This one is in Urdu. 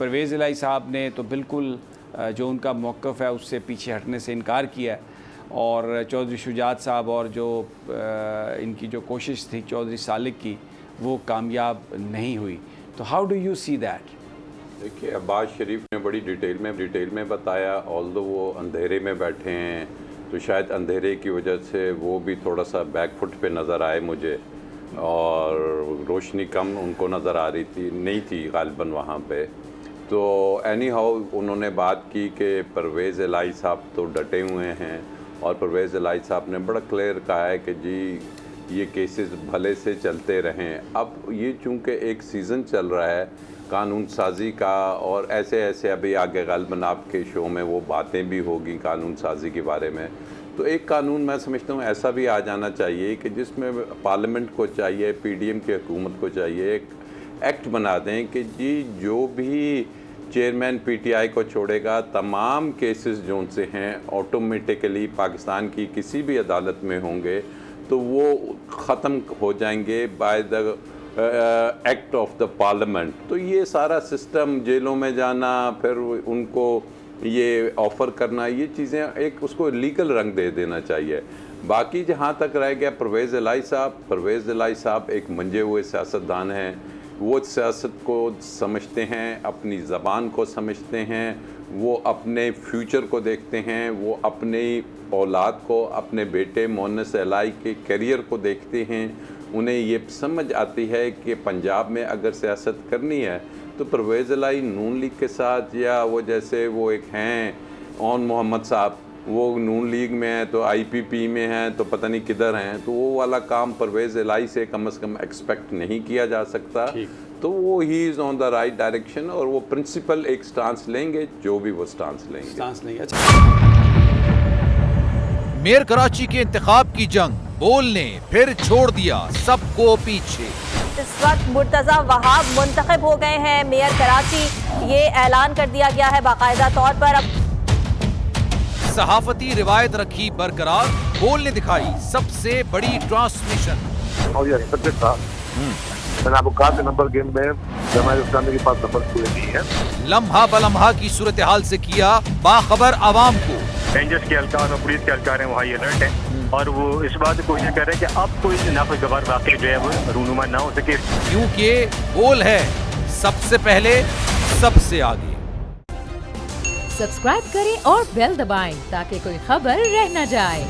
پرویز الہی صاحب نے تو بالکل جو ان کا موقف ہے اس سے پیچھے ہٹنے سے انکار کیا ہے، اور چودھری شجاعت صاحب اور جو ان کی جو کوشش تھی چودھری سالک کی وہ کامیاب نہیں ہوئی. تو how do you see that? دیکھیے عباس شریف نے بڑی ڈیٹیل میں بتایا، آلدو وہ اندھیرے میں بیٹھے ہیں تو شاید اندھیرے کی وجہ سے وہ بھی تھوڑا سا بیک فٹ پہ نظر آئے مجھے، اور روشنی کم ان کو نظر آ رہی تھی، نہیں تھی غالباً وہاں پہ. تو اینی ہاؤ انہوں نے بات کی کہ پرویز الہی صاحب تو ڈٹے ہوئے ہیں، اور پرویز الہی صاحب نے بڑا کلیئر کہا ہے کہ جی یہ کیسز بھلے سے چلتے رہیں. اب یہ چونکہ ایک سیزن چل رہا ہے قانون سازی کا، اور ایسے ابھی آگے غالباً آپ کے شو میں وہ باتیں بھی ہوگی قانون سازی کے بارے میں. تو ایک قانون میں سمجھتا ہوں ایسا بھی آ جانا چاہیے کہ جس میں پارلیمنٹ کو چاہیے، پی ڈی ایم کی حکومت کو چاہیے ایک ایکٹ بنا دیں کہ جی جو بھی چیئرمین پی ٹی آئی کو چھوڑے گا تمام کیسز جو ان سے ہیں آٹومیٹیکلی پاکستان کی کسی بھی عدالت میں ہوں گے تو وہ ختم ہو جائیں گے by the act of the parliament. تو یہ سارا سسٹم، جیلوں میں جانا، پھر ان کو یہ آفر کرنا، یہ چیزیں ایک اس کو لیگل رنگ دے دینا چاہیے. باقی جہاں تک رہ گیا پرویز الہی صاحب ایک منجے ہوئے سیاستدان ہیں. وہ سیاست کو سمجھتے ہیں، اپنی زبان کو سمجھتے ہیں، وہ اپنے فیوچر کو دیکھتے ہیں، وہ اپنی اولاد کو، اپنے بیٹے مونس الہی کے کیریئر کو دیکھتے ہیں. انہیں یہ سمجھ آتی ہے کہ پنجاب میں اگر سیاست کرنی ہے تو پرویز الہی نون لیگ کے ساتھ، یا وہ جیسے وہ ایک ہیں اون محمد صاحب، وہ نون لیگ میں ہیں تو آئی پی پی میں ہیں تو پتہ نہیں کدھر ہیں، تو وہ والا کام پرویز الہی سے کم از کم ایکسپیکٹ نہیں کیا جا سکتا. تو وہ ہی از آن دا رائٹ ڈائریکشن، اور وہ پرنسپل ایک سٹانس لیں گے جو بھی وہ سٹانس لیں گے. میئر کراچی کے انتخاب کی جنگ، بول نے پھر چھوڑ دیا سب کو پیچھے. اس وقت مرتضی وہاب منتخب ہو گئے ہیں میئر کراچی، یہ اعلان کر دیا گیا ہے باقاعدہ طور پر. اب صحافتی روایت رکھی برقرار، بول نے دکھائی سب سے بڑی ٹرانسمیشن. اور یہ ایکسپیکٹڈ تھا، میں نے آپ کو کہا کہ نمبر گیم میں جماعت اسلامی کے پاس نمبر پورے نہیں ہے. لمحہ بلمحہ کی صورتحال سے کیا باخبر عوام کو. رینجرز کے اہلکار اور پولیس کے اہلکار ہیں وہ ہائی الرٹ ہیں، اور وہ اس بات کی کوشش کر رہے ہیں کہ اب کوئی ناخوشگوار واقعہ جو ہے وہ رونما نہ ہو سکے. کیونکہ بول ہے سب سے پہلے سب سے آگے. سبسکرائب کریں اور بیل دبائیں تاکہ کوئی خبر رہ نہ جائے.